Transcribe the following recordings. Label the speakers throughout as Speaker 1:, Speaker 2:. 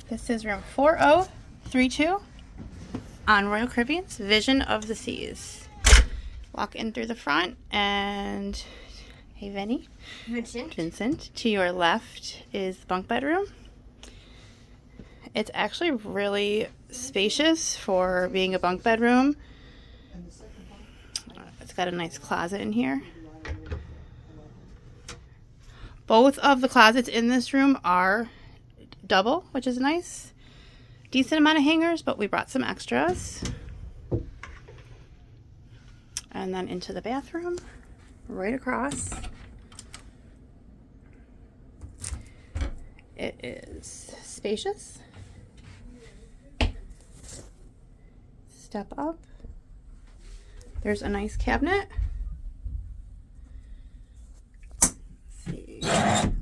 Speaker 1: This is room 4032 on Royal Caribbean's Vision of the Seas. Walk in through the front and, hey Vinny. Vincent. To your left is the bunk bedroom. It's actually really spacious for being a bunk bedroom. It's got a nice closet in here. Both of the closets in this room are double, which is nice. Decent amount of hangers, but we brought some extras. And then into the bathroom, right across. It is spacious. Step up. There's a nice cabinet. Let's see,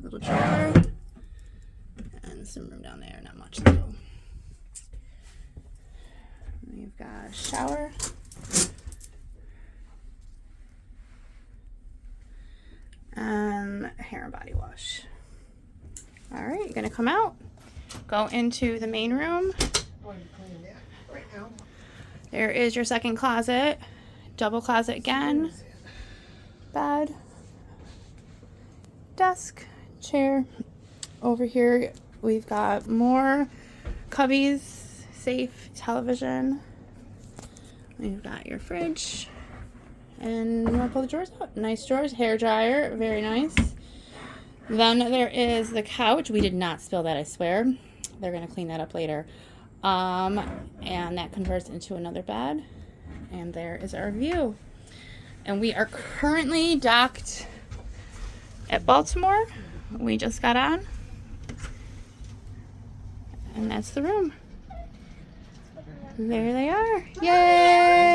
Speaker 1: little drawer. And some room down there, not much though. We've got a shower. Hair and body wash. All right, you're gonna come out, go into the main room. There is your second closet, double closet again, bed, desk, chair. Over here we've got more cubbies, safe, television. We've got your fridge. And you want to pull the drawers out? Nice drawers, hair dryer, very nice. Then there is the couch. We did not spill that, I swear. They're going to clean that up later. And that converts into another bed. And there is our view. And we are currently docked at Baltimore. We just got on. And that's the room. There they are. Yay!